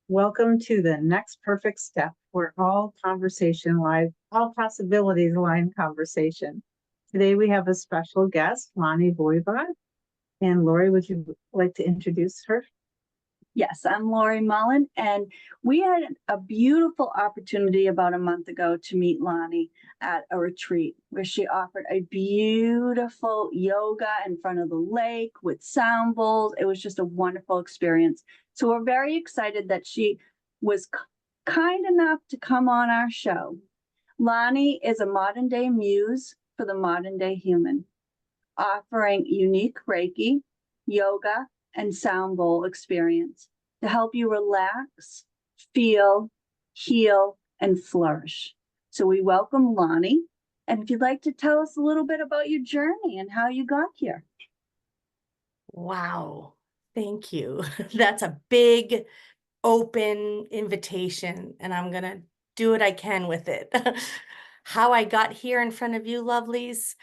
Welcome to the next perfect step where all conversation lies, all possibilities lie in conversation. Today we have a special guest, Lani Voivod. And Lori, would you like to introduce her? Yes, I'm Lori Mullen, and we had a beautiful opportunity about a month ago to meet Lani at a retreat where she offered a beautiful yoga in front of the lake with sound bowls. It was just a wonderful experience. So we're very excited that she was kind enough to come on our show. Lani is a modern day muse for the modern day human, offering unique Reiki, yoga, and sound bowl experience to help you relax, feel, heal, and flourish. So we welcome Lani. And if you'd like to tell us a little bit about your journey and how you got here. Wow, thank you. That's a big open invitation, and I'm gonna do what I can with it. How I got here in front of you, lovelies.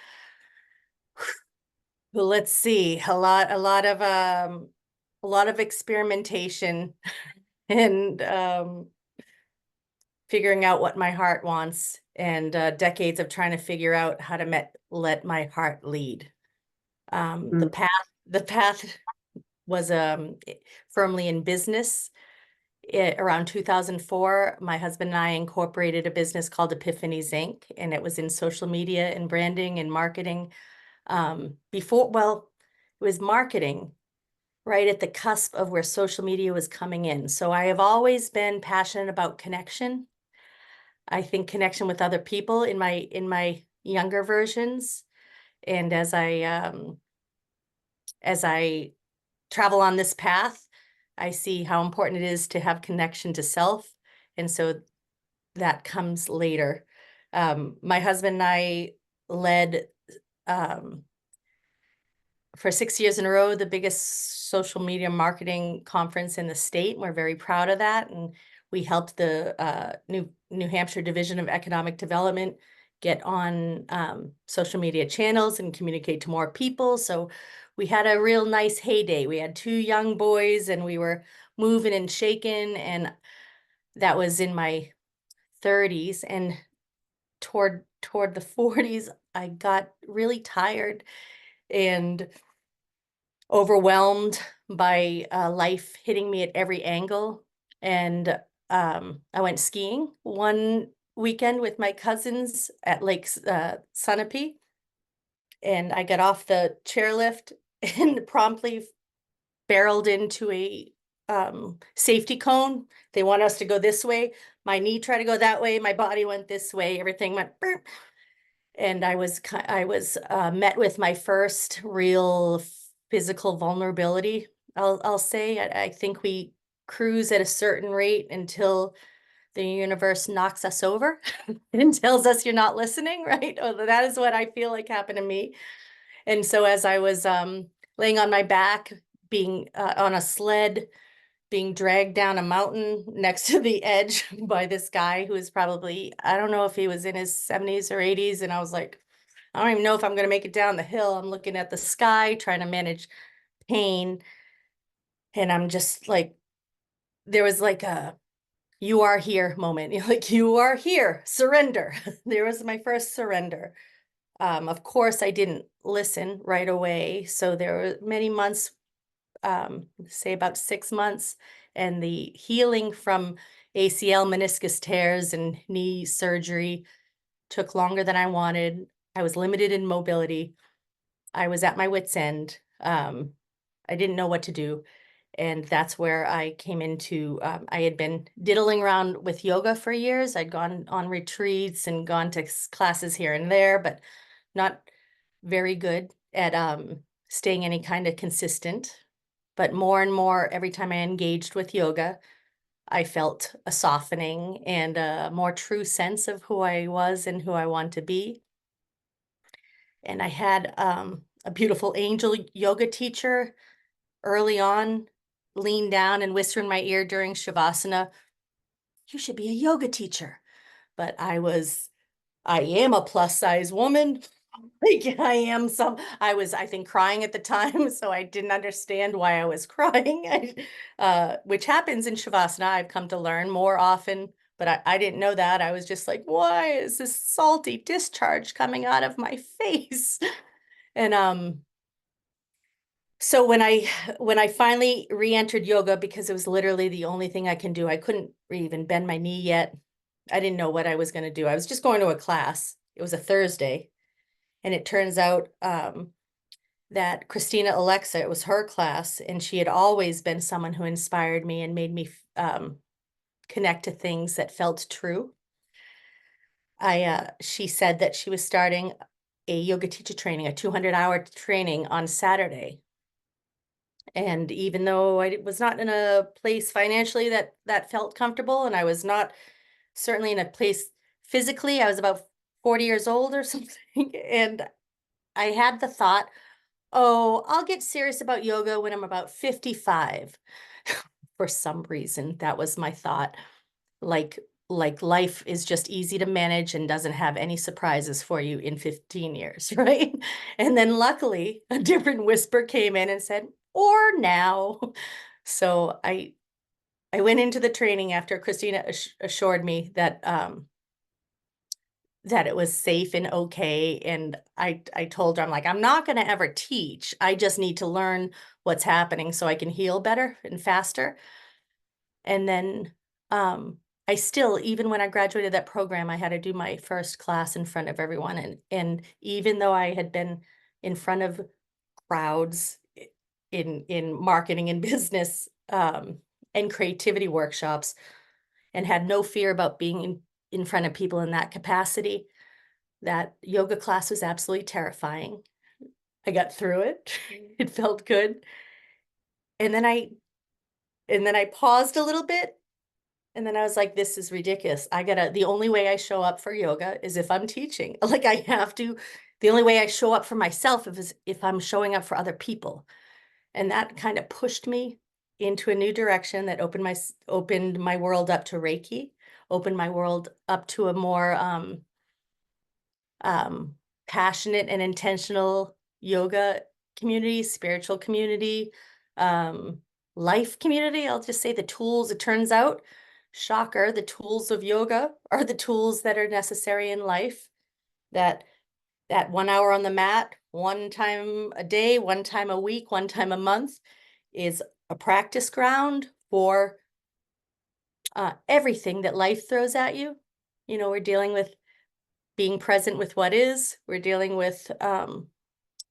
Well, let's see, a lot of experimentation and figuring out what my heart wants, and decades of trying to figure out how to let my heart lead. The path was firmly in business. Around 2004, my husband and I incorporated a business called Epiphanies Inc., and it was in social media and branding and marketing. It was marketing right at the cusp of where social media was coming in. So I have always been passionate about connection. I think connection with other people in my younger versions. And as I travel on this path, I see how important it is to have connection to self. And so that comes later. My husband and I led for 6 years in a row the biggest social media marketing conference in the state. We're very proud of that. And we helped the New Hampshire Division of Economic Development get on social media channels and communicate to more people. So we had a real nice heyday. We had 2 young boys and we were moving and shaking, and that was in my 30s. And toward the 40s, I got really tired and overwhelmed by life hitting me at every angle. And I went skiing one weekend with my cousins at Lake Sunapee, and I got off the chairlift and promptly barreled into a safety cone. They want us to go this way. My knee tried to go that way. My body went this way. Everything went burp. And I was met with my first real physical vulnerability. I'll say I think we cruise at a certain rate until the universe knocks us over and tells us you're not listening, right? Oh, that is what I feel like happened to me. And so as I was laying on my back, being on a sled, being dragged down a mountain next to the edge by this guy who was probably, I don't know if he was in his 70s or 80s. And I was like, I don't even know if I'm going to make it down the hill. I'm looking at the sky, trying to manage pain. And I'm just like, there was like a, you are here moment. Like, you are here, surrender. There was my first surrender. Of course, I didn't listen right away. So there were many months, say about 6 months, and the healing from ACL meniscus tears and knee surgery took longer than I wanted. I was limited in mobility. I was at my wit's end. I didn't know what to do. And that's where I came into, I had been diddling around with yoga for years. I'd gone on retreats and gone to classes here and there, but not very good at staying any kind of consistent. But more and more, every time I engaged with yoga, I felt a softening and a more true sense of who I was and who I want to be. And I had a beautiful angel yoga teacher early on lean down and whisper in my ear during Shavasana, "You should be a yoga teacher." But I am a plus size woman. Like I was, I think, crying at the time, so I didn't understand why I was crying, which happens in Shavasana. I've come to learn more often, but I didn't know that. I was just like, why is this salty discharge coming out of my face? And so when I finally re-entered yoga, because it was literally the only thing I can do, I couldn't even bend my knee yet. I didn't know what I was going to do. I was just going to a class. It was a Thursday. And it turns out that Christina Alexa, it was her class, and she had always been someone who inspired me and made me connect to things that felt true. She said that she was starting a yoga teacher training, a 200-hour training on Saturday. And even though I was not in a place financially that felt comfortable, and I was not certainly in a place physically, I was about 40 years old or something, and I had the thought, oh, I'll get serious about yoga when I'm about 55. For some reason, that was my thought. Like life is just easy to manage and doesn't have any surprises for you in 15 years, right? And then luckily, a different whisper came in and said, or now. So I went into the training after Christina assured me that that it was safe and okay. And I told her, I'm like, I'm not going to ever teach. I just need to learn what's happening so I can heal better and faster. And then I still, even when I graduated that program, I had to do my first class in front of everyone. And even though I had been in front of crowds in marketing and business and creativity workshops, and had no fear about being in front of people in that capacity, that yoga class was absolutely terrifying. I got through it. It felt good. And then I paused a little bit, and then I was like, this is ridiculous. The only way I show up for yoga is if I'm teaching. Like I have to, the only way I show up for myself is if I'm showing up for other people. And that kind of pushed me into a new direction that opened my world up to Reiki, opened my world up to a more passionate and intentional yoga community, spiritual community, life community. I'll just say the tools, it turns out, shocker, the tools of yoga are the tools that are necessary in life. That 1 hour on the mat, one time a day, one time a week, one time a month is a practice ground for everything that life throws at you. You know, we're dealing with being present with what is. We're dealing with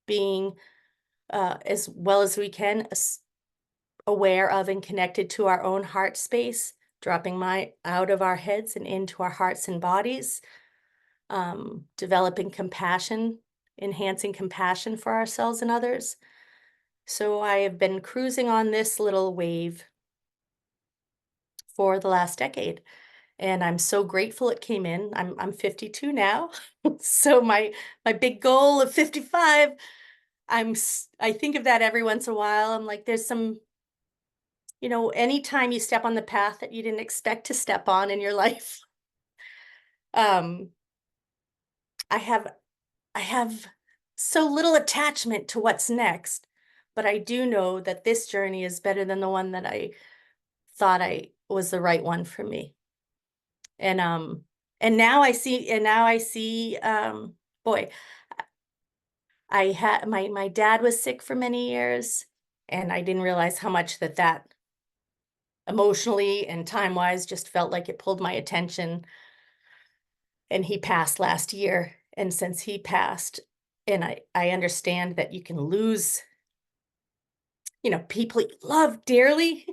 being as well as we can aware of and connected to our own heart space, dropping out of our heads and into our hearts and bodies, developing compassion, enhancing compassion for ourselves and others. So I have been cruising on this little wave for the last decade. And I'm so grateful it came in. I'm 52 now. So my big goal of 55, I think of that every once in a while. I'm like, there's some, you know, anytime you step on the path that you didn't expect to step on in your life. I have so little attachment to what's next, but I do know that this journey is better than the one that I thought I was the right one for me. And now I see, boy, I had my dad was sick for many years, and I didn't realize how much that emotionally and time-wise just felt like it pulled my attention. And he passed last year. And since he passed, and I understand that you can lose, you know, people you love dearly.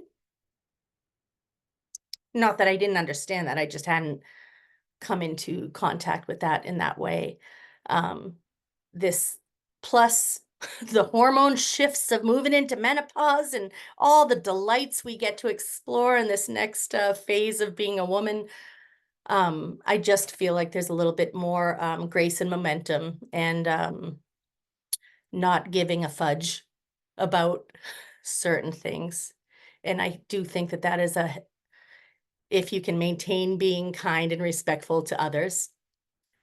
Not that I didn't understand that, I just hadn't come into contact with that in that way. This plus the hormone shifts of moving into menopause and all the delights we get to explore in this next phase of being a woman. I just feel like there's a little bit more grace and momentum, and not giving a fudge about certain things. And I do think that is if you can maintain being kind and respectful to others,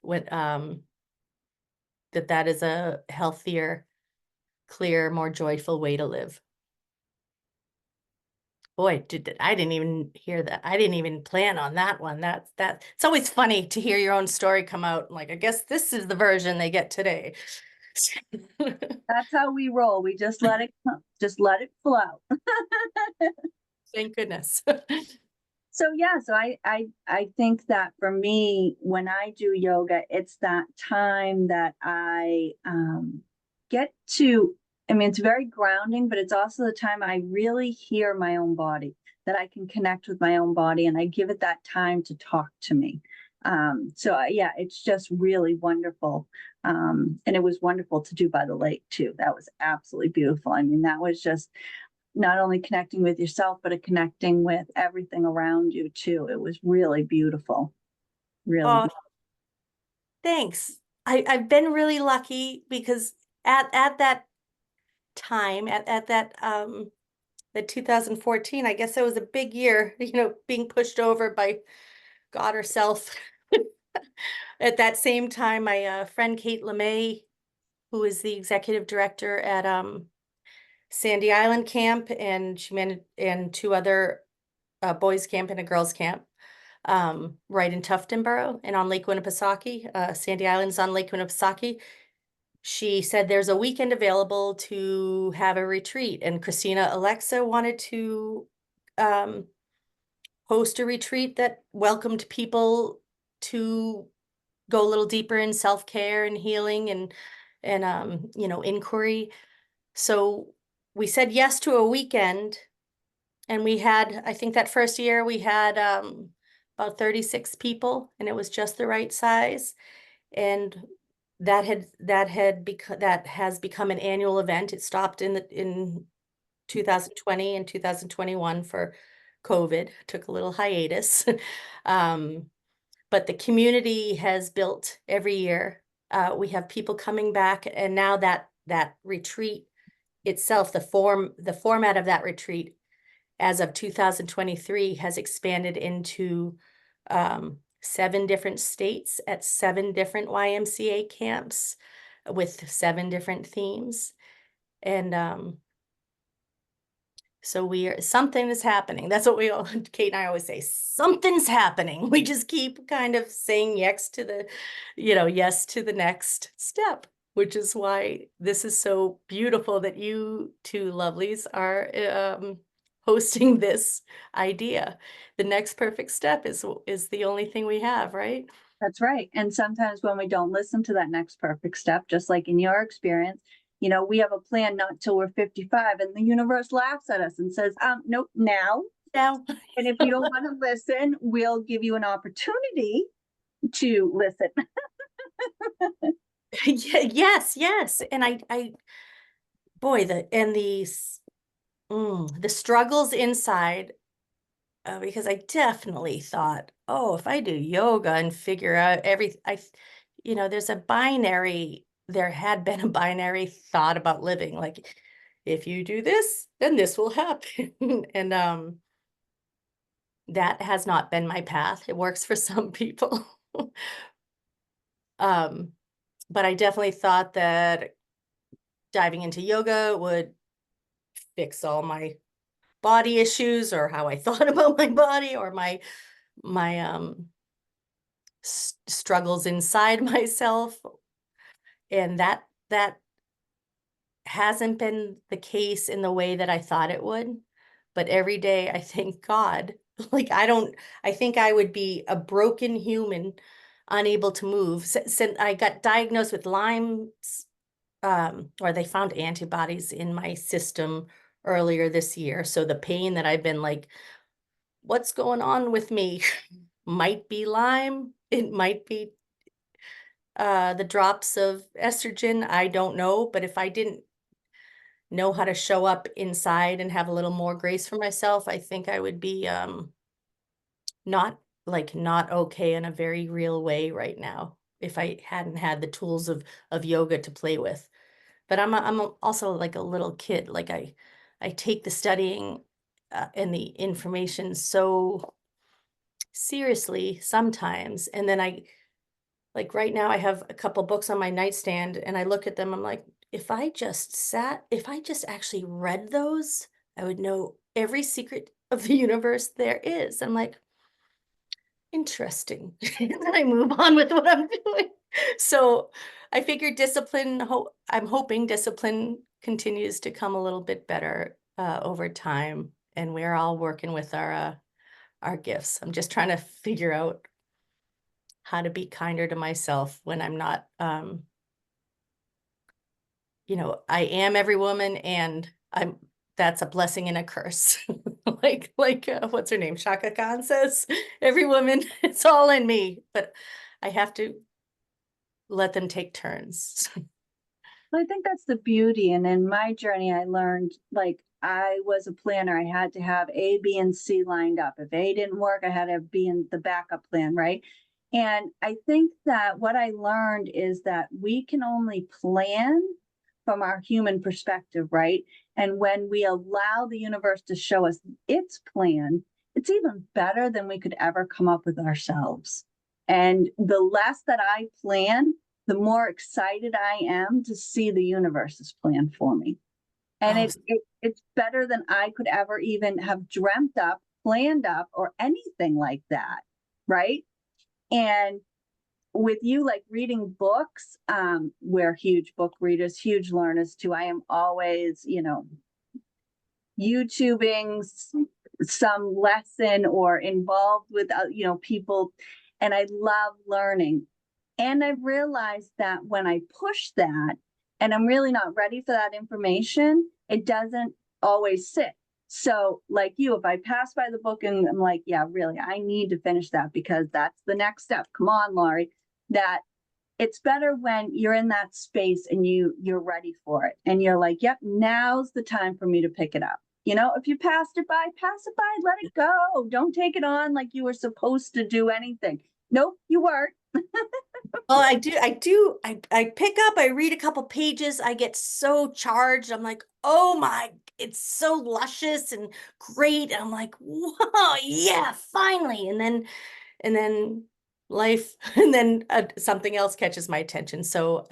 when that that is a healthier, clear, more joyful way to live. Boy, I didn't even hear that. I didn't even plan on that one. It's always funny to hear your own story come out. Like, I guess this is the version they get today. That's how we roll. We just let it flow. Thank goodness. So yeah, so I think that for me, when I do yoga, it's that time that I get to, I mean, it's very grounding, but it's also the time I really hear my own body, that I can connect with my own body, and I give it that time to talk to me. Yeah, it's just really wonderful. And it was wonderful to do by the lake too. That was absolutely beautiful. I mean, that was just not only connecting with yourself, but connecting with everything around you too. It was really beautiful. Really. Oh, thanks. I've been really lucky because at that time, at that the 2014, I guess it was a big year, being pushed over by God herself. At that same time, my friend Kate LeMay, who is the executive director at Sandy Island Camp, and she managed, and two other boys camp and a girls camp, right in Tuftonboro and on Lake Winnipesaukee. Sandy Island's on Lake Winnipesaukee. She said there's a weekend available to have a retreat, and Christina Alexa wanted to host a retreat that welcomed people to go a little deeper in self-care and healing and inquiry. So we said yes to a weekend, and we had, I think that first year we had about 36 people, and it was just the right size. And that has become an annual event. It stopped in 2020 and 2021 for COVID, took a little hiatus. But the community has built every year. We have people coming back, and now that retreat itself, the format of that retreat as of 2023 has expanded into 7 different states at 7 different YMCA camps with 7 different themes. And so something is happening. That's what Kate and I always say, something's happening. We just keep kind of saying yes to the next step, which is why this is so beautiful that you two lovelies are hosting this idea. The next perfect step is the only thing we have, right? That's right. And sometimes when we don't listen to that next perfect step, just like in your experience, we have a plan not till we're 55, and the universe laughs at us and says, nope, now. Now. And if you don't want to listen, we'll give you an opportunity to listen. Yes. And boy, the struggles inside, because I definitely thought, oh, if I do yoga and figure out there had been a binary thought about living. Like, if you do this, then this will happen. And that has not been my path. It works for some people. But I definitely thought that diving into yoga would fix all my body issues, or how I thought about my body, or my struggles inside myself. And that hasn't been the case in the way that I thought it would. But every day I thank God. Like, I think I would be a broken human, unable to move. Since I got diagnosed with Lyme's, or they found antibodies in my system earlier this year. So the pain that I've been like, what's going on with me? Might be Lyme. It might be the drops of estrogen. I don't know. But if I didn't know how to show up inside and have a little more grace for myself, I think I would be not okay in a very real way right now, if I hadn't had the tools of yoga to play with. But I'm also like a little kid. Like, I take the studying and the information so seriously sometimes, and then Like right now, I have a couple books on my nightstand and I look at them, I'm like, if I just actually read those, I would know every secret of the universe there is. I'm like, interesting. And then I move on with what I'm doing. So I figure I'm hoping discipline continues to come a little bit better over time. And we're all working with our gifts. I'm just trying to figure out how to be kinder to myself when I'm not, I am every woman and that's a blessing and a curse. What's her name? Shaka Khan says, every woman, it's all in me, but I have to let them take turns. Well, I think that's the beauty. And in my journey, I learned, like, I was a planner. I had to have A, B, and C lined up. If A didn't work, I had to have B in the backup plan, right? And I think that what I learned is that we can only plan from our human perspective, right? And when we allow the universe to show us its plan, it's even better than we could ever come up with ourselves. And the less that I plan, the more excited I am to see the universe's plan for me. And Oh, it's better than I could ever even have dreamt up, planned up, or anything like that, right? And with you, like reading books, we're huge book readers, huge learners too. I am always, YouTubing some lesson or involved with, people, and I love learning. And I've realized that when I push that and I'm really not ready for that information, it doesn't always sit. So, like you, if I pass by the book and I'm like, yeah, really, I need to finish that because that's the next step. Come on, Laurie. That it's better when you're in that space and you're ready for it. And you're like, yep, now's the time for me to pick it up. If you passed it by, pass it by, let it go. Don't take it on like you were supposed to do anything. Nope, you weren't. well, I pick up, I read a couple pages, I get so charged. I'm like, oh my, it's so luscious and great. And I'm like, whoa, yeah, finally. And then life, and then something else catches my attention. So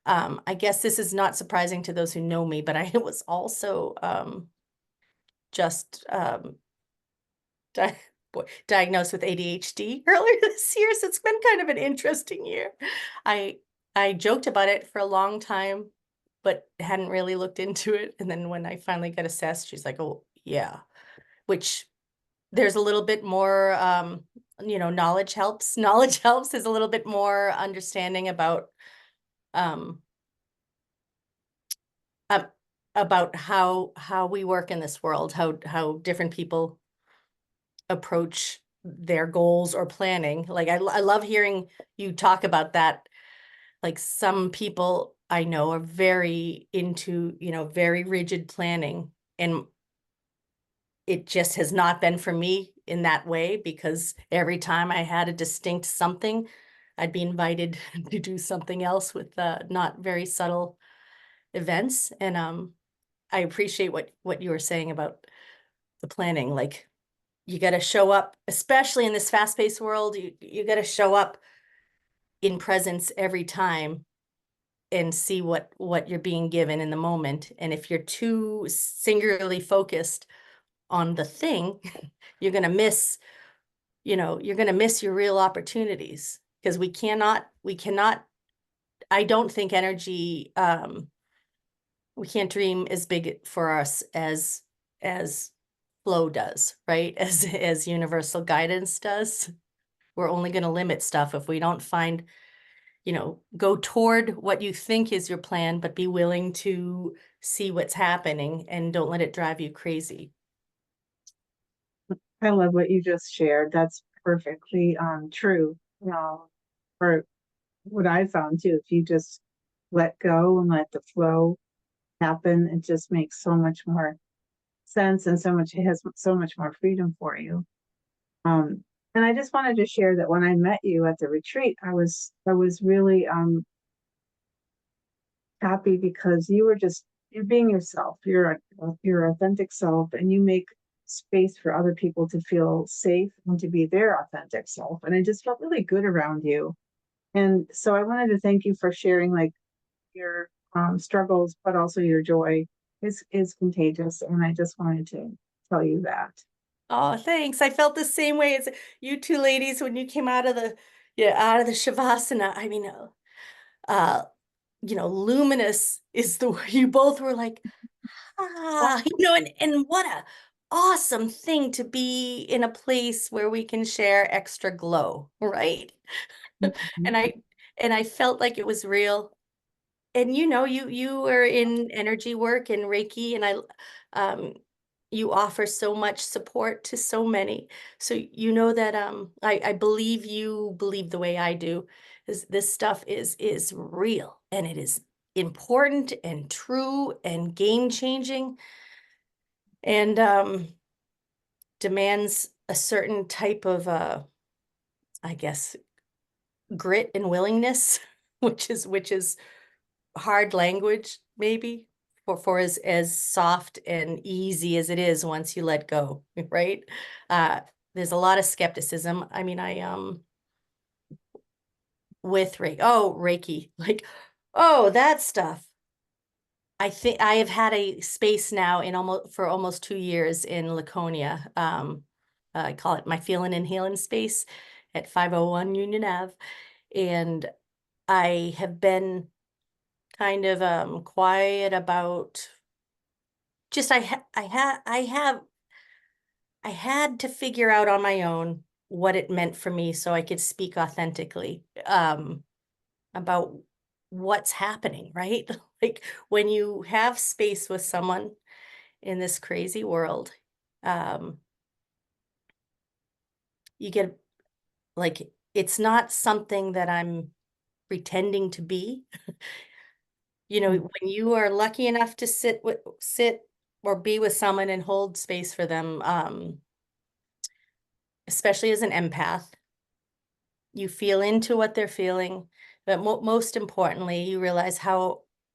I guess this is not surprising to those who know me, but I was also just di diagnosed with ADHD earlier this year. So it's been kind of an interesting year. I I joked about it for a long time, but hadn't really looked into it. And then when I finally got assessed, she's like, "Oh, yeah," which there's a little bit more, knowledge helps. Knowledge helps. There's a little bit more understanding um, uh, about how we work in this world, how different people approach their goals or planning. Like I love hearing you talk about that. Like some people I know are very into, very rigid planning, and it just has not been for me in that way because every time I had a distinct something, I'd be invited to do something else with not very subtle events. And I appreciate what you were saying about the planning. Like you got to show up, especially in this fast-paced world. You got to show up in presence every time and see what you're being given in the moment. And if you're too singularly focused on the thing, you're going to miss, your real opportunities because we cannot, I don't think energy, we can't dream as big for us as flow does, right? As universal guidance does. We're only going to limit stuff if we don't find, go toward what you think is your plan, but be willing to see what's happening and don't let it drive you crazy. I love what you just shared. That's perfectly true. For what I found too, if you just let go and let the flow happen, it just makes so much more sense and it has so much more freedom for you. And I just wanted to share that when I met you at the retreat, I was really happy because you're being yourself. You're your authentic self, and you make space for other people to feel safe and to be their authentic self. And I just felt really good around you. And so I wanted to thank you for sharing like your struggles, but also your joy is contagious. And I just wanted to tell you that. Oh, thanks. I felt the same way as you two ladies when you came out of the Shavasana. I mean, uh, luminous is the word. You both were like, and what a awesome thing to be in a place where we can share extra glow, right? Mhm. And I felt like it was real. And you were in energy work and Reiki, and you offer so much support to so many. So you know that I believe you believe the way I do. This stuff is real, and it is important and true and game changing, and demands a certain type of I guess grit and willingness, which is hard language maybe for as soft and easy as it is once you let go, right? uh there's a lot of skepticism. I mean, I with Reiki, like, oh, that stuff. I think I have had a space now for almost 2 years in Laconia. I call it my feeling and healing space at 501 Union Ave. And I have been kind of quiet about just I had to figure out on my own what it meant for me so I could speak authentically about what's happening, right? Like when you have space with someone in this crazy world, um, you get like, it's not something that I'm pretending to be. When you are lucky enough to sit or be with someone and hold space for them, especially as an empath, you feel into what they're feeling, but most importantly, you realize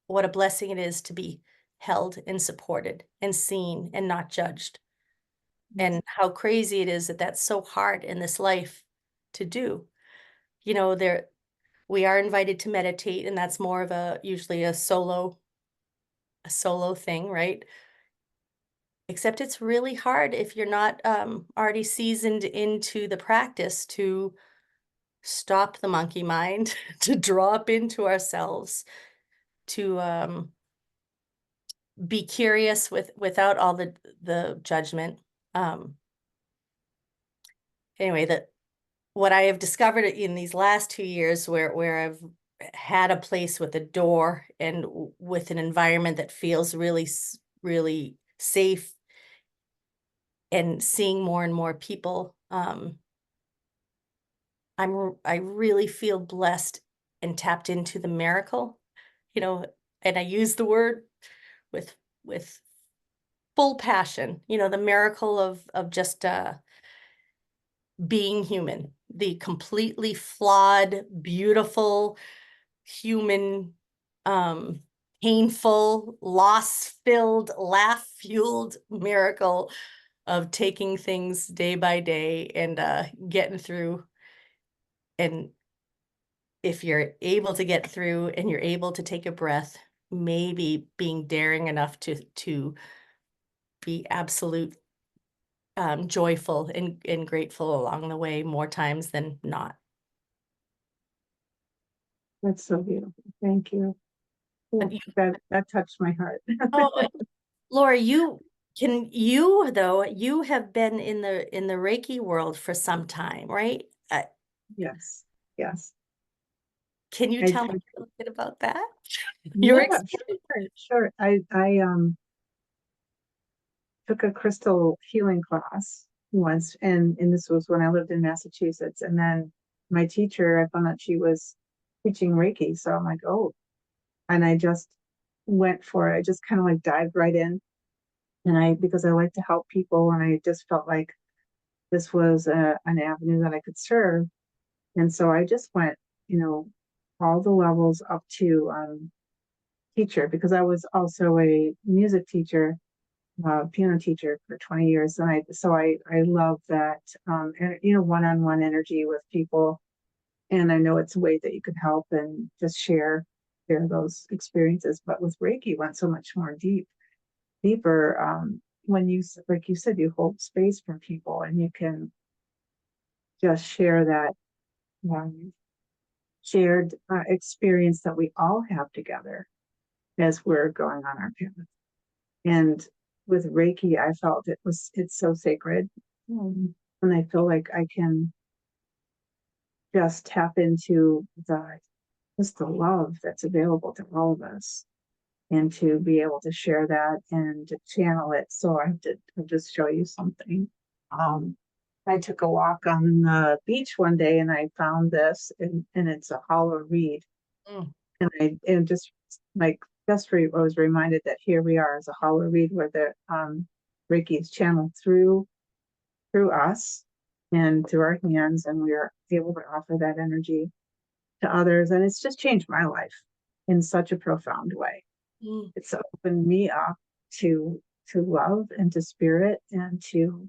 what a blessing it is to be held and supported and seen and not judged, and how crazy it is that that's so hard in this life to do. There we are invited to meditate, and that's more of usually a solo thing, right? Except it's really hard if you're not already seasoned into the practice to stop the monkey mind, to drop into ourselves, to be curious without all the judgment. Anyway, what I have discovered in these last 2 years, where I've had a place with a door and with an environment that feels really, really safe, and seeing more and more people, I really feel blessed and tapped into the miracle, and I use the word with with full passion, the miracle of just being human, the completely flawed, beautiful, human, um, painful, loss-filled, laugh-fueled miracle of taking things day by day and getting through. And if you're able to get through and you're able to take a breath, maybe being daring enough to be absolute joyful and grateful along the way more times than not. That's so beautiful. Thank you. But Ooh, that touched my heart. oh, Laura, you have been in the Reiki world for some time, right? Yes. Yes. Can you I, tell me a little bit about that? Your yeah, experience? sure. I took a crystal healing class once, and this was when I lived in Massachusetts. And then my teacher, I found out she was teaching Reiki, so I'm like, oh, and I just went for it. I just kind of like dived right in, and because I like to help people, and I just felt like this was an avenue that I could serve, and so I just went, all the levels up to teacher, because I was also a music teacher, piano teacher for 20 years. And I love that, and, one-on-one energy with people. And I know it's a way that you could help and just share those experiences. But with Reiki, went so much more deeper. When you, like you said, you hold space for people and you can just share that shared experience that we all have together as we're going on our path. And with Reiki, I felt it's so sacred. And I feel like I can just tap into just the love that's available to all of us, and to be able to share that and to channel it. So I'll just show you something. I took a walk on the beach one day and I found this, and it's a hollow reed. Mm. And just like I was reminded that here we are as a hollow reed, where the Reiki is channeled through us and through our hands, and we are able to offer that energy to others. And it's just changed my life in such a profound way. Mm. It's opened me up to love and to spirit and to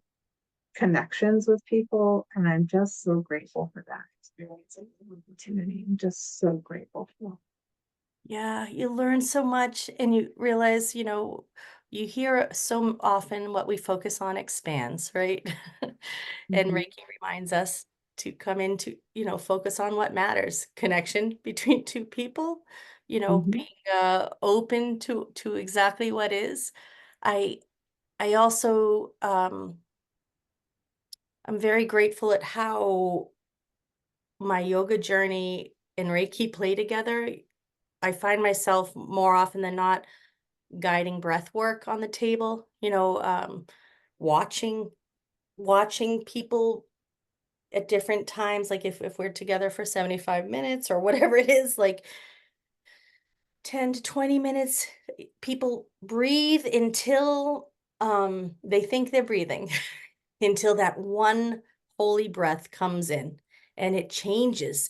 connections with people. And I'm just so grateful for that experience and opportunity. I'm just so grateful for. Yeah, you learn so much and you realize, you hear so often what we focus on expands, right? And Mhm. Reiki reminds us to come into, focus on what matters, connection between two people, Mhm. being open to exactly what is. I I also I'm very grateful at how my yoga journey and Reiki play together. I find myself more often than not guiding breath work on the table, watching people at different times, like if we're together for 75 minutes or whatever it is, like 10 to 20 minutes, people breathe until they think they're breathing, until that one holy breath comes in, and it changes.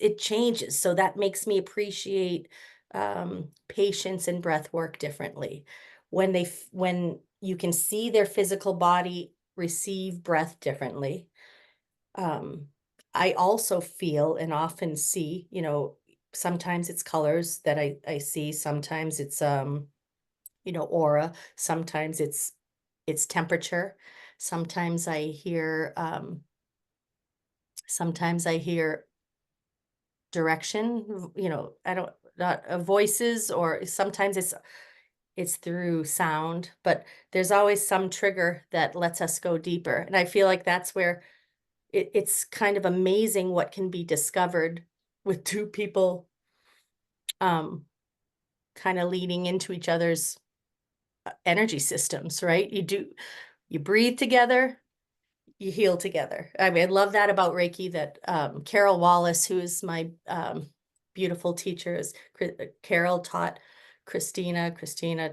So that makes me appreciate patience and breath work differently. When you can see their physical body receive breath differently. um I also feel and often see, sometimes it's colors that I see, sometimes it's aura, sometimes it's temperature, sometimes I hear direction, I don't, not voices, or sometimes it's through sound, but there's always some trigger that lets us go deeper. And I feel like that's where it's kind of amazing what can be discovered with two people um kind of leading into each other's energy systems, right? You breathe together, you heal together. I mean, I love that about Reiki, that Carol Wallace, who is my beautiful teacher, Carol taught Christina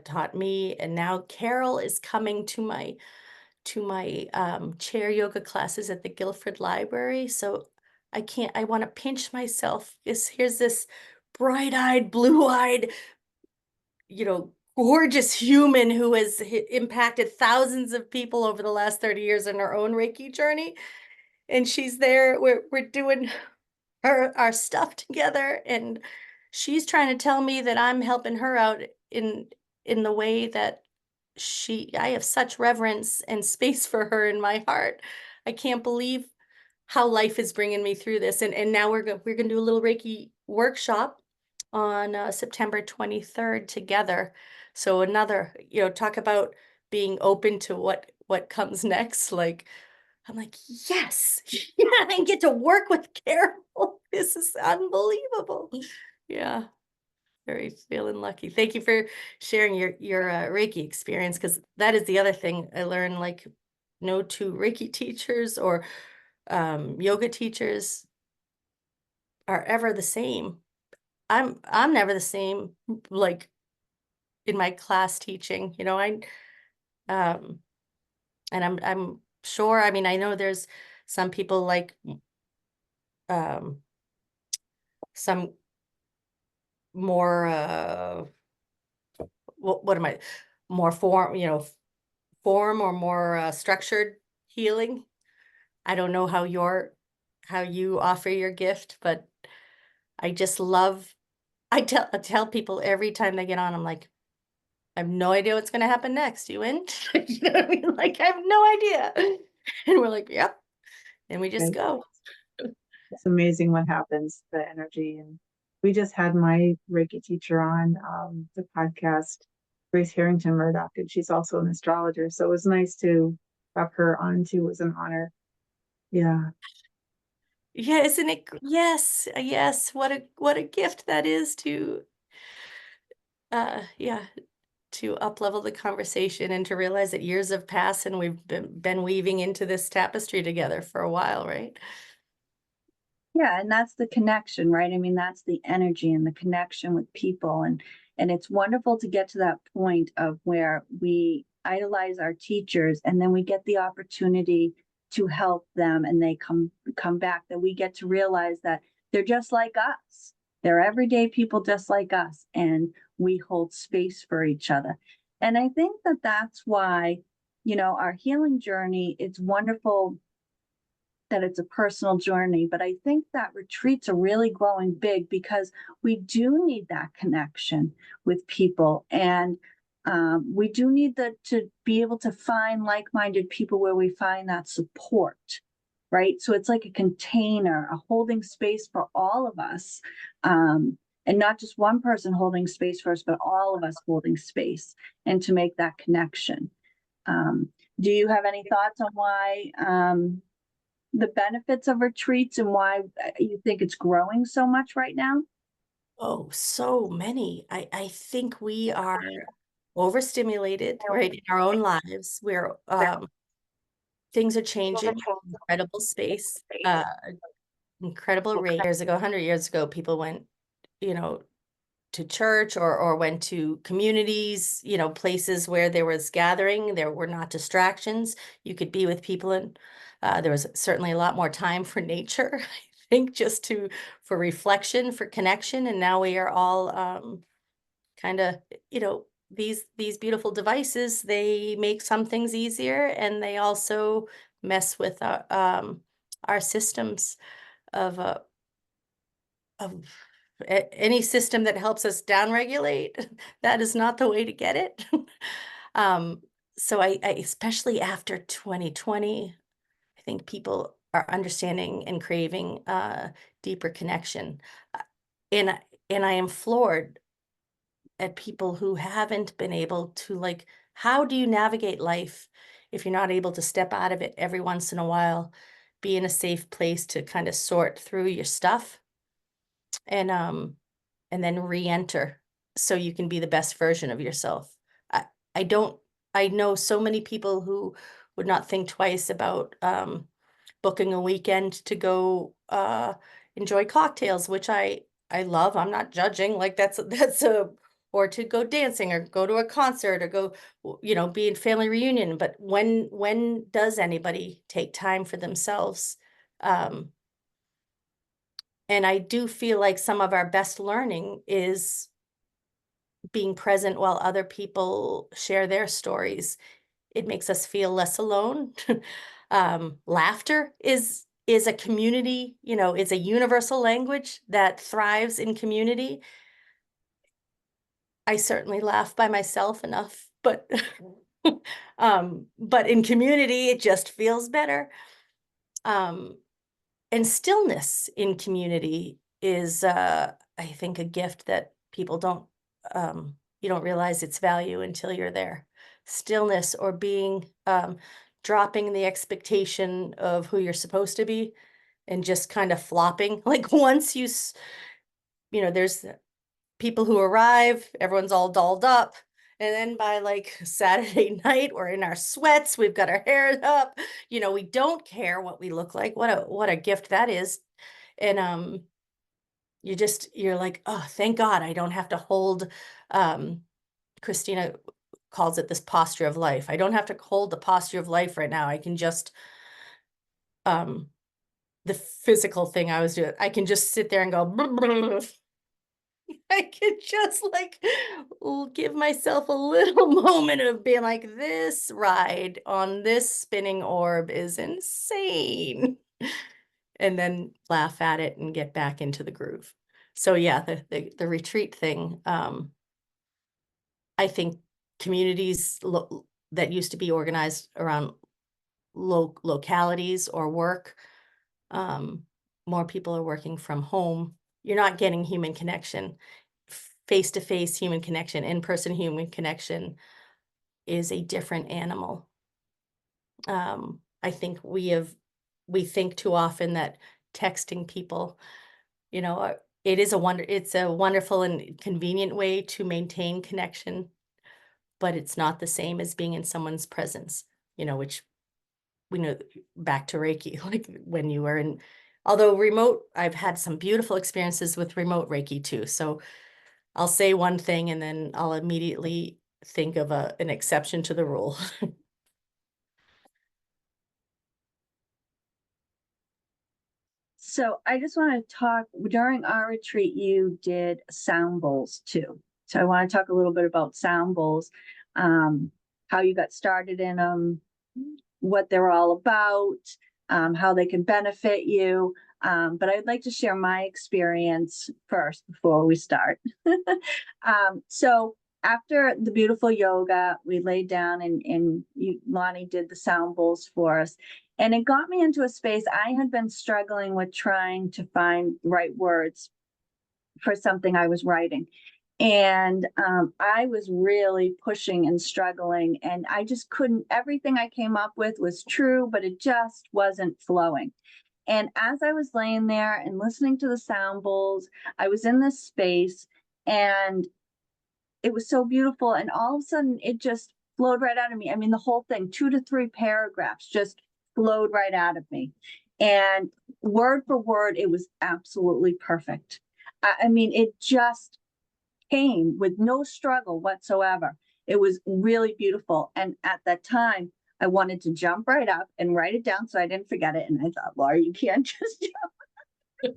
taught me, and now Carol is coming to my chair yoga classes at the Guilford Library. So I want to pinch myself, because here's this bright-eyed, blue-eyed, gorgeous human who has impacted thousands of people over the last 30 years in her own Reiki journey. And she's there, we're doing our stuff together, and she's trying to tell me that I'm helping her out in the way that I have such reverence and space for her in my heart. I can't believe how life is bringing me through this. And now we're going to do a little Reiki workshop on September 23rd together. So another, talk about being open to what comes next. Like, I'm like, yes, yeah, I get to work with Carol. This is unbelievable. Yeah, very feeling lucky. Thank you for sharing your Reiki experience, because that is the other thing I learned. Like, no two Reiki teachers or yoga teachers are ever the same. I'm never the same. Like in my class teaching, um, and I'm sure. I mean, I know there's some people like um some more what am I, more form or more structured healing. I don't know how you offer your gift, but I just love, I tell people every time they get on, I'm like, I have no idea what's going to happen next. You in? You know what I mean? Like, I have no idea. And we're like, yep. And we just Right. go. It's amazing what happens, the energy. And we just had my Reiki teacher on the podcast, Grace Harrington Murdoch, and she's also an astrologer. So it was nice to have her on too. It was an honor. Yeah. Yeah, isn't it? Yes, yes. What a gift that is to yeah, to up level the conversation and to realize that years have passed and we've been weaving into this tapestry together for a while, right? Yeah, and that's the connection, right? I mean, that's the energy and the connection with people. And it's wonderful to get to that point of where we idolize our teachers and then we get the opportunity to help them and they come back, that we get to realize that they're just like us. They're everyday people just like us, and we hold space for each other. And I think that that's why, our healing journey, it's wonderful that it's a personal journey, but I think that retreats are really growing big because we do need that connection with people, and we do need to be able to find like-minded people where we find that support, right? So it's like a container, a holding space for all of us, and not just one person holding space for us, but all of us holding space, and to make that connection. Do you have any thoughts on why? The benefits of retreats and why you think it's growing so much right now? Oh, so many. I think we are overstimulated, right, in our own lives. Things are changing, incredible space, incredible rate. Years ago, 100 years ago, people went, you know, to church or went to communities, places where there was gathering, there were not distractions. You could be with people, and there was certainly a lot more time for nature, I think, for reflection, for connection. And now we are all kind of, these beautiful devices, they make some things easier and they also mess with our systems of of any system that helps us downregulate. That is not the way to get it. um, so I especially after 2020, I think people are understanding and craving deeper connection. Uh, and and I am floored at people who haven't been able to, like, how do you navigate life if you're not able to step out of it every once in a while, be in a safe place to kind of sort through your stuff, and then re-enter so you can be the best version of yourself. I I don't I know so many people who would not think twice about booking a weekend to go enjoy cocktails, which I love. I'm not judging. Like, that's a, or to go dancing or go to a concert or go, be in family reunion. But when does anybody take time for themselves? Um, and I do feel like some of our best learning is being present while other people share their stories. It makes us feel less alone. Laughter is a community, is a universal language that thrives in community. I certainly laugh by myself enough, but but in community it just feels better. Um, and stillness in community is, I think, a gift that people don't, you don't realize its value until you're there. Stillness, or being, dropping the expectation of who you're supposed to be and just kind of flopping. Like, once there's people who arrive, everyone's all dolled up. And then by like Saturday night, we're in our sweats, we've got our hair up, we don't care what we look like. What a gift that is. And you're like, oh, thank God I don't have to hold, um Christina calls it this posture of life. I don't have to hold the posture of life right now. I can just um the physical thing I was doing, I can just sit there and go I could just, like, give myself a little moment of being like, this ride on this spinning orb is insane. And then laugh at it and get back into the groove. So yeah, the retreat thing, I think communities that used to be organized around localities or work, um, more people are working from home. You're not getting human connection, face to face human connection, in person human connection is a different animal. I think we think too often that texting people, it's a wonderful and convenient way to maintain connection, but it's not the same as being in someone's presence, which we know back to Reiki, like when you were in, although remote, I've had some beautiful experiences with remote Reiki too. So I'll say one thing and then I'll immediately think of an exception to the rule. So I just want to talk, during our retreat, you did sound bowls too. So I want to talk a little bit about sound bowls, how you got started in them, what they're all about, how they can benefit you. But I'd like to share my experience first before we start. So after the beautiful yoga, we laid down and Lani did the sound bowls for us. And it got me into a space I had been struggling with, trying to find right words for something I was writing. And I was really pushing and struggling, and I just couldn't, everything I came up with was true, but it just wasn't flowing. And as I was laying there and listening to the sound bowls, I was in this space and it was so beautiful. And all of a sudden it just flowed right out of me. I mean, the whole thing, 2 to 3 paragraphs just flowed right out of me. And word for word, it was absolutely perfect. I mean, it just came with no struggle whatsoever. It was really beautiful. And at that time, I wanted to jump right up and write it down so I didn't forget it. And I thought, Laura, you can't just jump.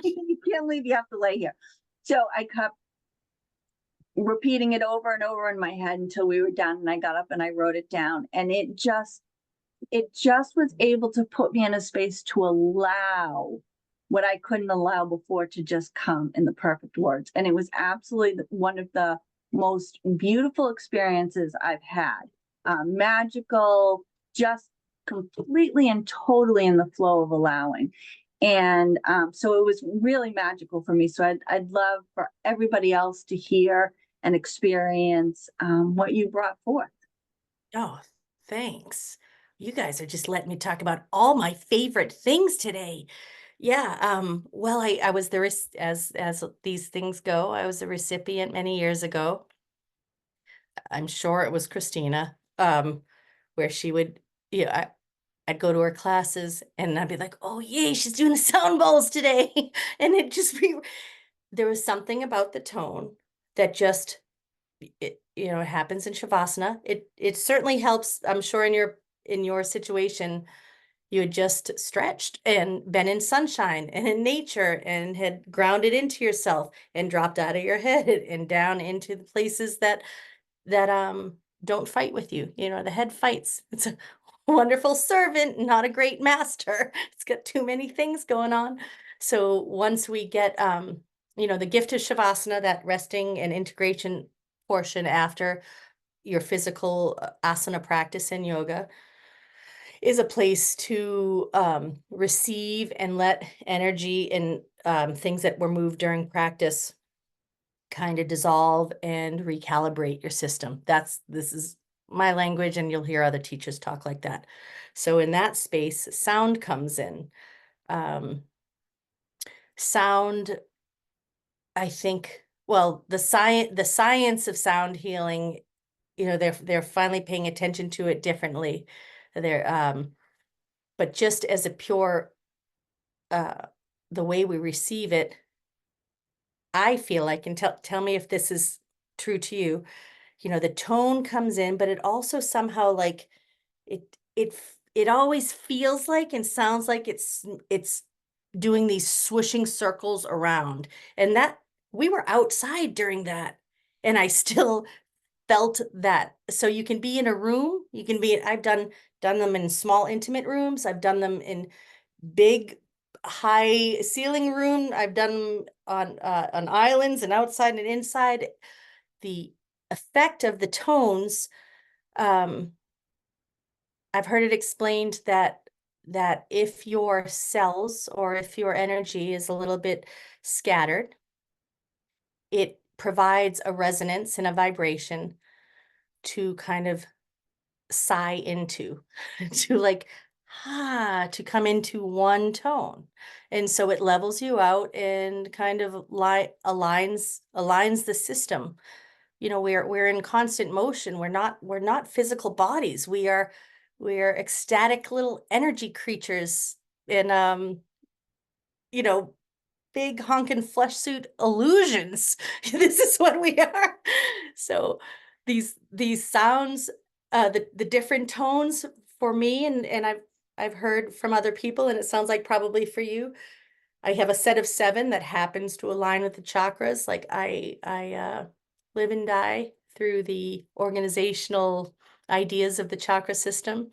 You can't leave. You have to lay here. So I kept repeating it over and over in my head until we were done. And I got up and I wrote it down. And it just was able to put me in a space to allow what I couldn't allow before to just come in the perfect words. And it was absolutely one of the most beautiful experiences I've had. Magical, just completely and totally in the flow of allowing. And so it was really magical for me. So I'd love for everybody else to hear and experience what you brought forth. Oh, thanks. You guys are just letting me talk about all my favorite things today. Yeah, well, I was the as these things go, I was a recipient many years ago. I'm sure it was Christina, where she would, I'd go to her classes and I'd be like, oh yay, she's doing the sound bowls today. And there was something about the tone that just it happens in Shavasana. It certainly helps. I'm sure in your situation, you had just stretched and been in sunshine and in nature and had grounded into yourself and dropped out of your head and down into the places that don't fight with you. The head fights. It's a wonderful servant, not a great master. It's got too many things going on. So once we get the gift of Shavasana, that resting and integration portion after your physical asana practice in yoga, is a place to receive and let energy and things that were moved during practice kind of dissolve and recalibrate your system. This is my language, and you'll hear other teachers talk like that. So in that space, sound comes in. Sound, I think, well, the science of sound healing, they're finally paying attention to it differently. But just as a pure, the way we receive it, I feel like, and tell me if this is true to you, the tone comes in, but it also somehow like it always feels like and sounds like it's doing these swooshing circles around. And that we were outside during that, and I still felt that. So you can be in a room, I've done them in small intimate rooms, I've done them in big high ceiling room. I've done on islands and outside and inside. The effect of the tones, I've heard it explained that if your cells or if your energy is a little bit scattered, it provides a resonance and a vibration to kind of sigh into, to like, to come into one tone. And so it levels you out and kind of aligns the system. You know, we're in constant motion. We're not physical bodies. We're ecstatic little energy creatures in you know, big honkin' flesh suit illusions. This is what we are. So these sounds, the different tones for me, and I've heard from other people, and it sounds like probably for you. I have a set of 7 that happens to align with the chakras. Like I live and die through the organizational ideas of the chakra system.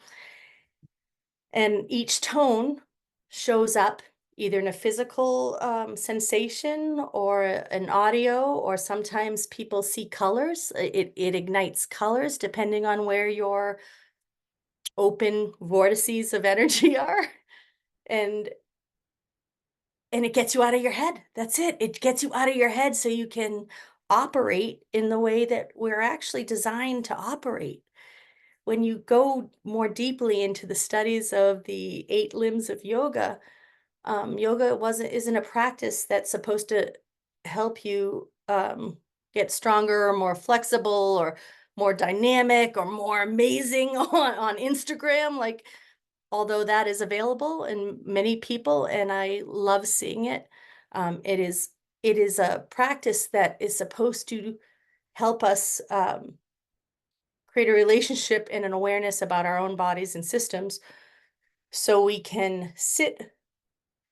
And each tone shows up either in a physical sensation or an audio, or sometimes people see colors. It ignites colors depending on where your open vortices of energy are. And it gets you out of your head. That's it. It gets you out of your head so you can operate in the way that we're actually designed to operate. When you go more deeply into the studies of the 8 limbs of yoga, yoga isn't a practice that's supposed to help you get stronger or more flexible or more dynamic or more amazing on Instagram. Like, although that is available in many people, and I love seeing it, it is a practice that is supposed to help us create a relationship and an awareness about our own bodies and systems, so we can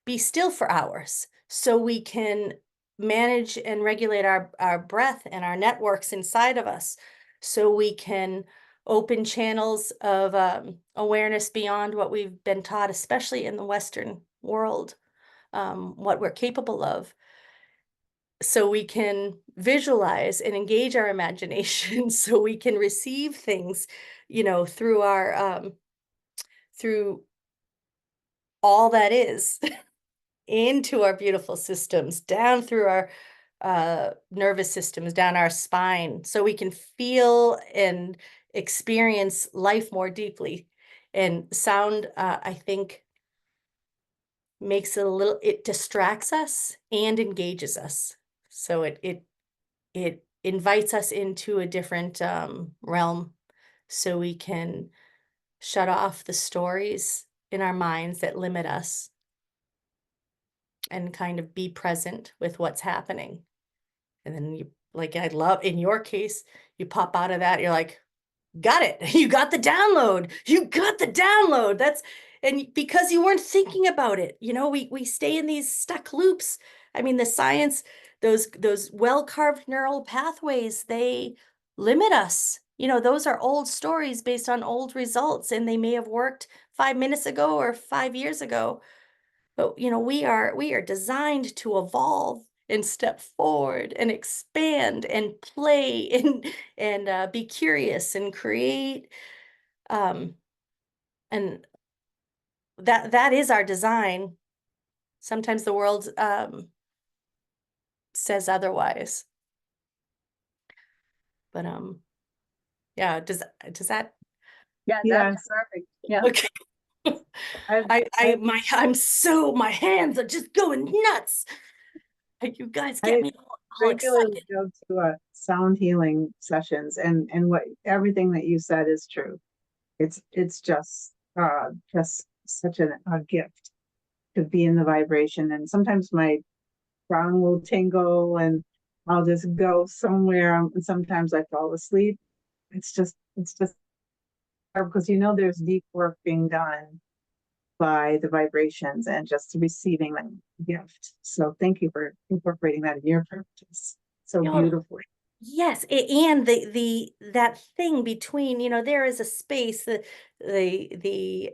be still for hours, so we can manage and regulate our breath and our networks inside of us, so we can open channels of awareness beyond what we've been taught, especially in the Western world, what we're capable of, so we can visualize and engage our imagination, so we can receive things, through our through all that is into our beautiful systems, down through our nervous systems, down our spine, so we can feel and experience life more deeply. And sound, I think, makes it distracts us and engages us. So it invites us into a different realm, so we can shut off the stories in our minds that limit us and kind of be present with what's happening. And then I love, in your case, you pop out of that, you're like, got it. You got the download. You got the download. And because you weren't thinking about it, we stay in these stuck loops. I mean, the science, those well-carved neural pathways, they limit us. Those are old stories based on old results, and they may have worked 5 minutes ago or 5 years ago. But we are designed to evolve and step forward and expand and play and be curious and create. And that is our design. Sometimes the world says otherwise. But yeah, does that? Yeah, Yes. that's perfect. Yeah. Okay. My hands are just going nuts. You guys get me all regularly excited. go to sound healing sessions, and what everything that you said is true. It's just such a gift to be in the vibration. And sometimes my crown will tingle and I'll just go somewhere, and sometimes I fall asleep. It's just because there's deep work being done by the vibrations and just receiving that gift. So thank you for incorporating that in your practice so beautifully. Yes, and that thing between, there is a space, the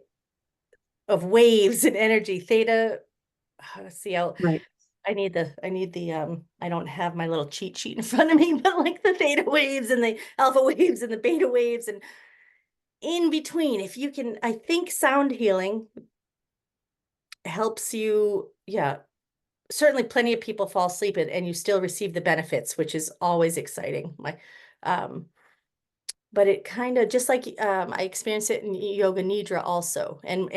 of waves and energy, theta see how Right. I need the I don't have my little cheat sheet in front of me, but like the theta waves and the alpha waves and the beta waves and in between, if you can, I think sound healing helps you. Yeah, certainly plenty of people fall asleep and you still receive the benefits, which is always exciting. Um, but it kind of just like I experienced it in yoga nidra also, and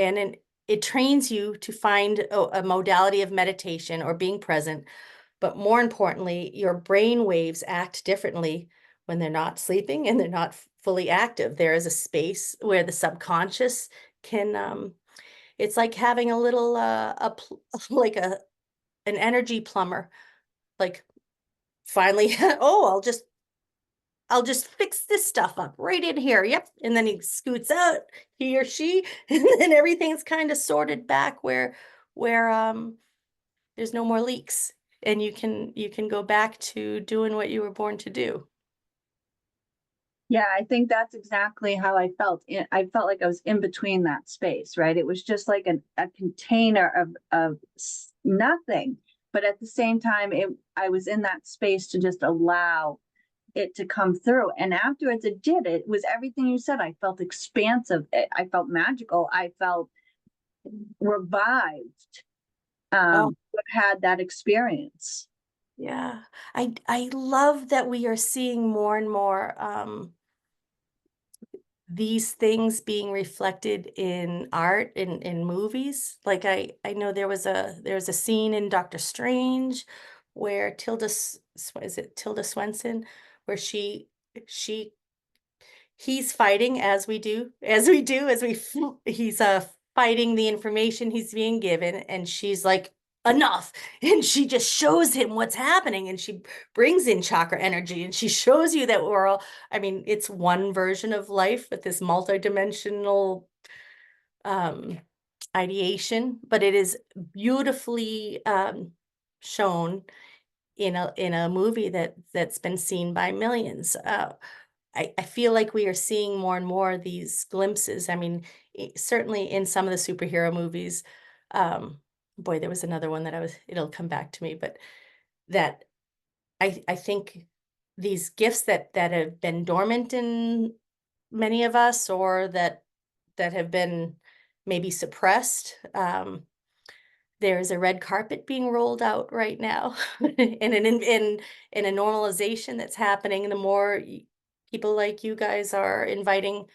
it trains you to find a modality of meditation or being present. But more importantly, your brain waves act differently when they're not sleeping and they're not fully active. There is a space where the subconscious can. It's like having a little like an energy plumber. Like finally, oh, I'll just fix this stuff up right in here. Yep. And then he scoots out, he or she, and then everything's kind of sorted back where there's no more leaks. And you can go back to doing what you were born to do. Yeah, I think that's exactly how I felt. I felt like I was in between that space, right? It was just like a container of nothing. But at the same time, I was in that space to just allow it to come through. And afterwards it did. It was everything you said. I felt expansive. I felt magical. I felt revived. Oh, Had that experience. yeah. I love that we are seeing more and more these things being reflected in art in movies. Like I know there's a scene in Doctor Strange where is it Tilda Swinton, where she he's fighting he's fighting the information he's being given, and she's like, enough. And she just shows him what's happening, and she brings in chakra energy, and she shows you that we're all, I mean, it's one version of life with this multidimensional um ideation, but it is beautifully shown in a movie that's been seen by millions. I feel like we are seeing more and more of these glimpses. I mean, certainly in some of the superhero movies, um, boy, there was another one that it'll come back to me, but that I think these gifts that have been dormant in many of us, or that have been maybe suppressed. There's a red carpet being rolled out right now, and in a normalization that's happening. The more people like you guys are inviting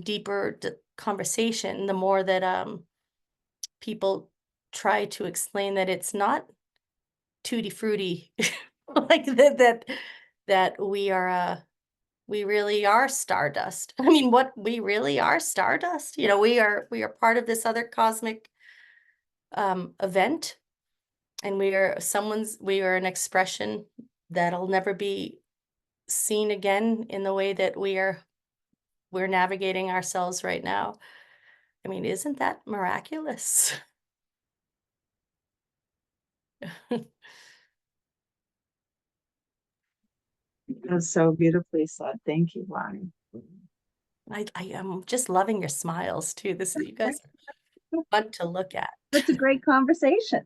deeper conversation, the more that people try to explain that it's not tutti frutti, like that we really are stardust. I mean, what we really are stardust. You know, we are part of this other cosmic event, and we are an expression that'll never be seen again in the way that we're navigating ourselves right now. I mean, isn't that miraculous? That's so beautifully said. Thank you, Lani. I am just loving your smiles too. You guys are fun to look at. It's a great conversation.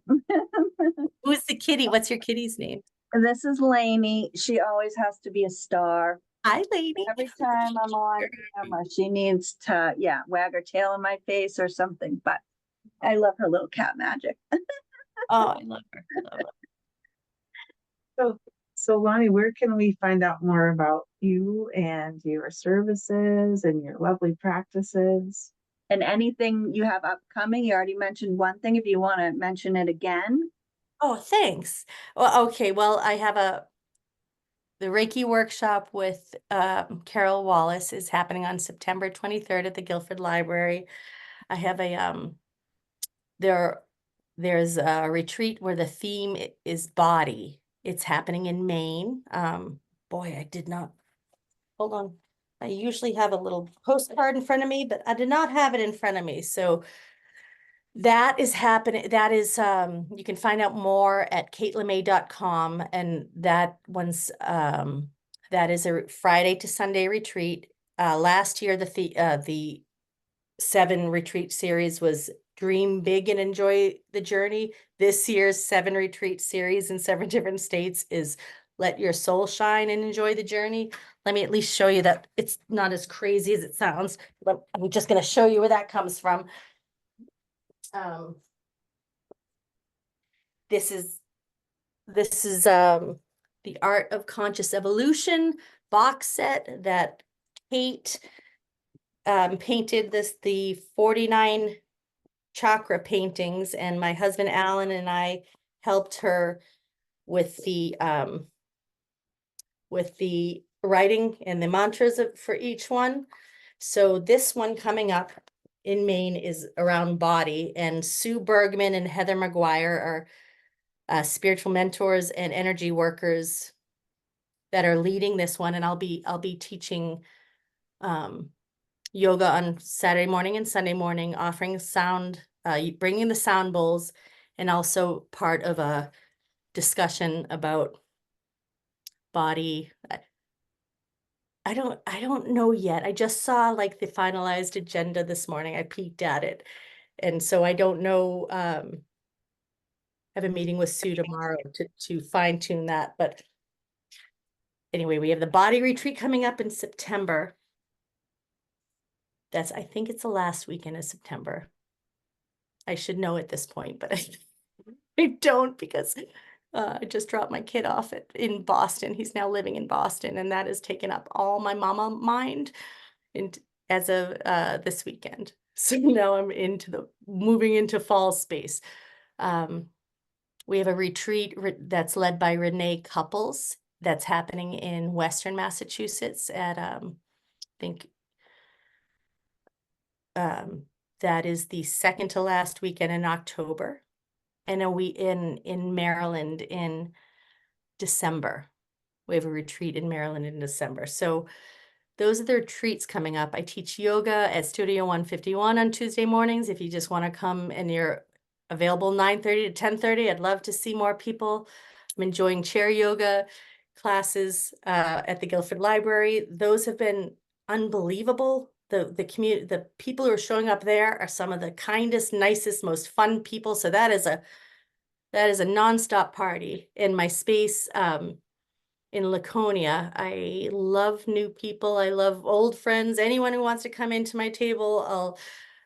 Who's the kitty? What's your kitty's name? This is Lani. She always has to be a star. Hi, lady. Every time I'm on camera, she needs to, wag her tail in my face or something. But I love her little cat magic. Oh, I love her. I love her. So Lani, where can we find out more about you and your services and your lovely practices? And anything you have upcoming, you already mentioned one thing. If you want to mention it again. Oh, thanks. Well, okay. Well, I have the Reiki workshop with Carol Wallace is happening on September 23rd at the Guilford Library. I have there's a retreat where the theme is body. It's happening in Maine. Boy, I did not, hold on. I usually have a little postcard in front of me, but I did not have it in front of me. So that is happening. That is, you can find out more at katelemay.com. And that that is a Friday to Sunday retreat. Last year, the 7 retreat series was dream big and enjoy the journey. This year's 7 retreat series in 7 different states is let your soul shine and enjoy the journey. Let me at least show you that it's not as crazy as it sounds. I'm just going to show you where that comes from. This is the Art of Conscious Evolution box set that Kate painted the 49 chakra paintings, and my husband Alan and I helped her with the writing and the mantras for each one. So this one coming up in Maine is around body, and Sue Bergman and Heather McGuire are spiritual mentors and energy workers that are leading this one. And I'll be teaching yoga on Saturday morning and Sunday morning, offering sound, bringing the sound bowls, and also part of a discussion about body. I don't know yet. I just saw like the finalized agenda this morning. I peeked at it. And so I don't know. I have a meeting with Sue tomorrow to fine tune that. But anyway, we have the body retreat coming up in September. I think it's the last weekend of September. I should know at this point, but I don't, because I just dropped my kid off in Boston. He's now living in Boston, and that has taken up all my mama mind as of this weekend. So now I'm moving into fall space. We have a retreat that's led by Renee Couples that's happening in Western Massachusetts at I think that is the second to last weekend in October. And in Maryland in December. We have a retreat in Maryland in December. So those are the retreats coming up. I teach yoga at Studio 151 on Tuesday mornings. If you just want to come and you're available 9:30 to 10:30, I'd love to see more people. I'm enjoying chair yoga classes at the Guilford Library. Those have been unbelievable. The community, the people who are showing up there are some of the kindest, nicest, most fun people. So that is a nonstop party in my space in Laconia. I love new people. I love old friends. Anyone who wants to come into my table,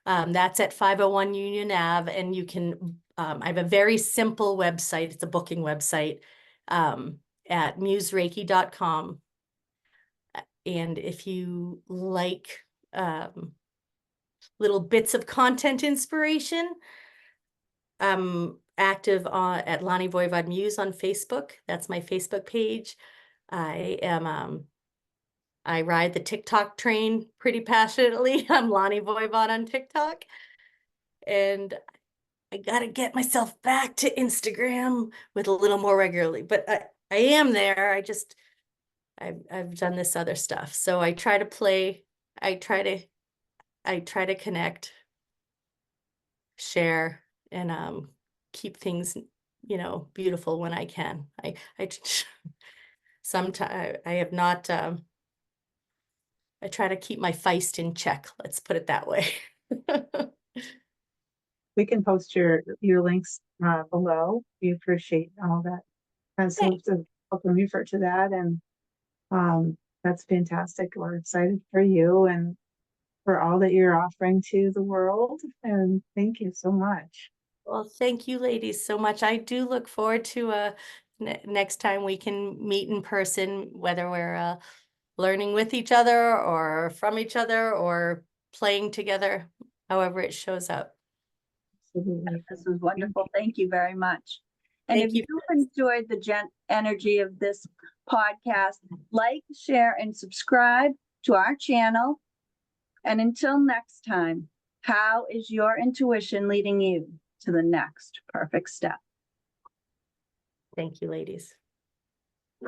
that's at 501 Union Ave. And you can, I have a very simple website. It's a booking website at musereiki.com. And if you like little bits of content inspiration, active at Lani Voivod Muse on Facebook. That's my Facebook page. I ride the TikTok train pretty passionately. I'm Lani Voivod on TikTok. And I gotta get myself back to Instagram with a little more regularly, but I am there. I've done this other stuff. So I try to play, I try to connect, share, and keep things, beautiful when I can. I sometimes I have not, I try to keep my feist in check. Let's put it that way. We can post your links below. We appreciate all that. And so to welcome you to that. And that's fantastic. We're excited for you and for all that you're offering to the world. And thank you so much. Well, thank you ladies so much. I do look forward to next time we can meet in person, whether we're learning with each other or from each other or playing together, however it shows up. Absolutely. This was wonderful. Thank you very much. And Thank if you. you enjoyed the energy of this podcast, like, share, and subscribe to our channel. And until next time, how is your intuition leading you to the next perfect step? Thank you, ladies.